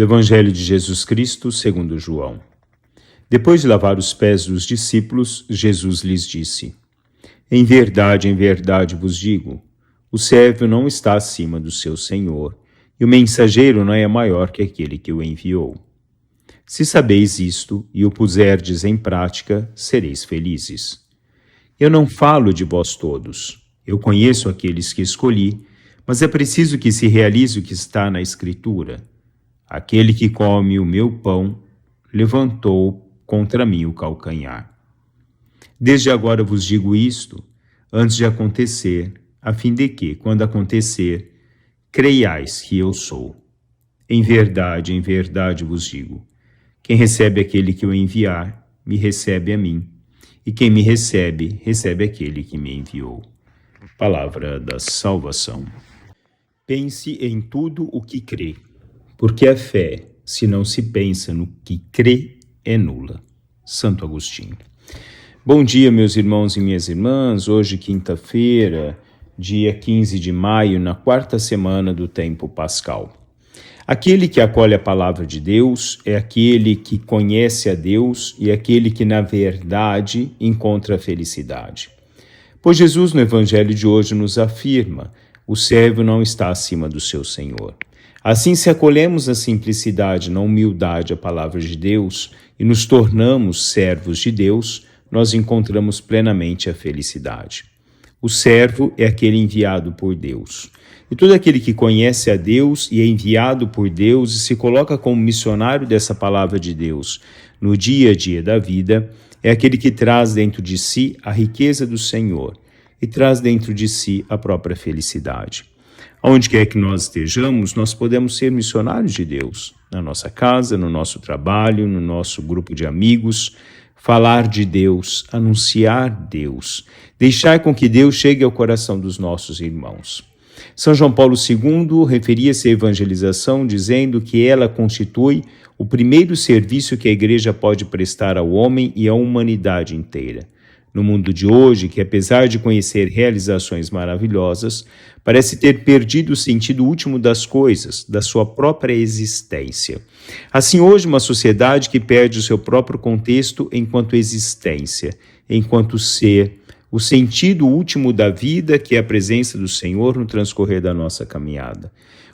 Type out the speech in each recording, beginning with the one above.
Evangelho de Jesus Cristo, segundo João. Depois de lavar os pés dos discípulos, Jesus lhes disse: em verdade vos digo, o servo não está acima do seu senhor, e o mensageiro não é maior que aquele que o enviou. Se sabeis isto e o puserdes em prática, sereis felizes. Eu não falo de vós todos. Eu conheço aqueles que escolhi, mas é preciso que se realize o que está na Escritura. Aquele que come o meu pão levantou contra mim o calcanhar. Desde agora vos digo isto, antes de acontecer, a fim de que, quando acontecer, creiais que eu sou. Em verdade vos digo, quem recebe aquele que eu enviar, me recebe a mim, e quem me recebe, recebe aquele que me enviou. Palavra da salvação. Pense em tudo o que crê, porque a fé, se não se pensa no que crê, é nula. Santo Agostinho. Bom dia, meus irmãos e minhas irmãs. Hoje, quinta-feira, dia 15 de maio, na quarta semana do tempo pascal. Aquele que acolhe a palavra de Deus é aquele que conhece a Deus e aquele que, na verdade, encontra a felicidade. Pois Jesus, no Evangelho de hoje, nos afirma: o servo não está acima do seu Senhor. Assim, se acolhemos na simplicidade, na humildade a palavra de Deus e nos tornamos servos de Deus, nós encontramos plenamente a felicidade. O servo é aquele enviado por Deus. E todo aquele que conhece a Deus e é enviado por Deus e se coloca como missionário dessa palavra de Deus no dia a dia da vida, é aquele que traz dentro de si a riqueza do Senhor e traz dentro de si a própria felicidade. Aonde quer que nós estejamos, nós podemos ser missionários de Deus, na nossa casa, no nosso trabalho, no nosso grupo de amigos, falar de Deus, anunciar Deus, deixar com que Deus chegue ao coração dos nossos irmãos. São João Paulo II referia-se à evangelização dizendo que ela constitui o primeiro serviço que a Igreja pode prestar ao homem e à humanidade inteira. No mundo de hoje, que apesar de conhecer realizações maravilhosas, parece ter perdido o sentido último das coisas, da sua própria existência. Assim, hoje, uma sociedade que perde o seu próprio contexto enquanto existência, enquanto ser, o sentido último da vida, que é a presença do Senhor no transcorrer da nossa caminhada.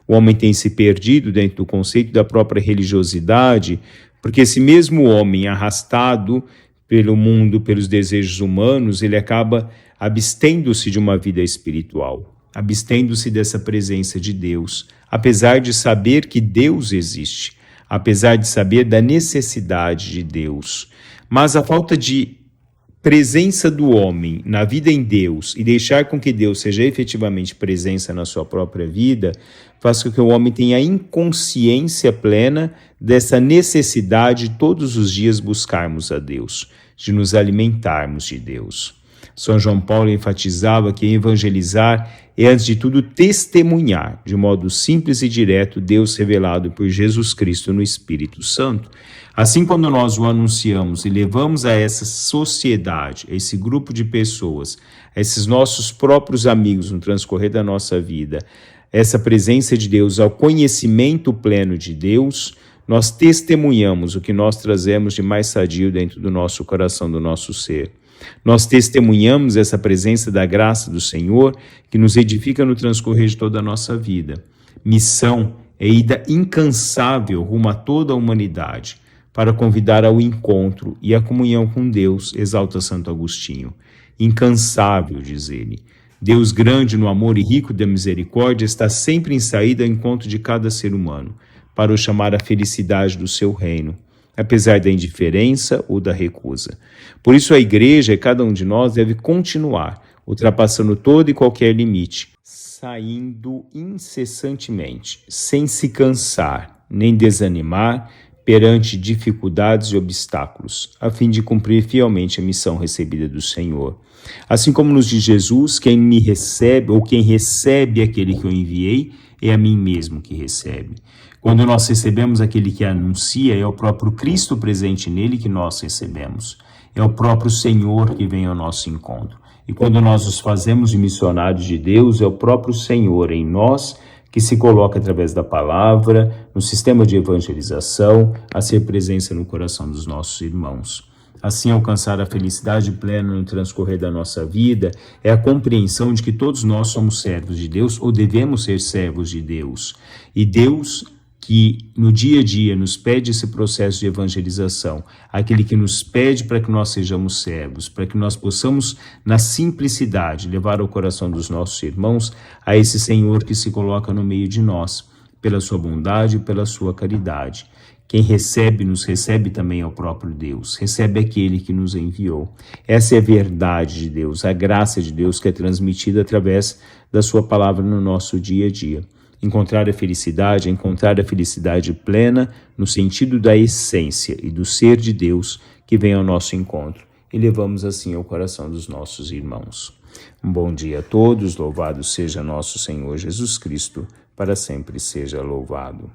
O homem tem se perdido dentro do conceito da própria religiosidade, porque esse mesmo homem arrastado pelo mundo, pelos desejos humanos, ele acaba abstendo-se de uma vida espiritual, abstendo-se dessa presença de Deus, apesar de saber que Deus existe, apesar de saber da necessidade de Deus. Mas a falta de presença do homem na vida em Deus e deixar com que Deus seja efetivamente presença na sua própria vida, faz com que o homem tenha inconsciência plena dessa necessidade de todos os dias buscarmos a Deus, de nos alimentarmos de Deus. São João Paulo enfatizava que evangelizar é, antes de tudo, testemunhar, de modo simples e direto, Deus revelado por Jesus Cristo no Espírito Santo. Assim, quando nós o anunciamos e levamos a essa sociedade, a esse grupo de pessoas, a esses nossos próprios amigos no transcorrer da nossa vida, essa presença de Deus, ao conhecimento pleno de Deus, nós testemunhamos o que nós trazemos de mais sadio dentro do nosso coração, do nosso ser. Nós testemunhamos essa presença da graça do Senhor que nos edifica no transcorrer de toda a nossa vida. Missão é ida incansável rumo a toda a humanidade para convidar ao encontro e à comunhão com Deus, exalta Santo Agostinho. Incansável, diz ele. Deus grande no amor e rico da misericórdia está sempre em saída ao encontro de cada ser humano, para o chamar à felicidade do seu reino, apesar da indiferença ou da recusa. Por isso a Igreja e cada um de nós deve continuar, ultrapassando todo e qualquer limite, saindo incessantemente, sem se cansar, nem desanimar, perante dificuldades e obstáculos, a fim de cumprir fielmente a missão recebida do Senhor. Assim como nos diz Jesus, quem me recebe, ou quem recebe aquele que eu enviei, é a mim mesmo que recebe. Quando nós recebemos aquele que anuncia, é o próprio Cristo presente nele que nós recebemos. É o próprio Senhor que vem ao nosso encontro. E quando nós nos fazemos de missionários de Deus, é o próprio Senhor em nós que se coloca através da palavra, no sistema de evangelização, a ser presença no coração dos nossos irmãos. Assim, alcançar a felicidade plena no transcorrer da nossa vida é a compreensão de que todos nós somos servos de Deus ou devemos ser servos de Deus. E Deus, que no dia a dia nos pede esse processo de evangelização, aquele que nos pede para que nós sejamos servos, para que nós possamos, na simplicidade, levar ao coração dos nossos irmãos a esse Senhor que se coloca no meio de nós, pela sua bondade e pela sua caridade. Quem recebe, nos recebe também ao próprio Deus, recebe aquele que nos enviou. Essa é a verdade de Deus, a graça de Deus que é transmitida através da sua palavra no nosso dia a dia. Encontrar a felicidade plena no sentido da essência e do ser de Deus que vem ao nosso encontro e levamos assim ao coração dos nossos irmãos. Um bom dia a todos, louvado seja nosso Senhor Jesus Cristo, para sempre seja louvado.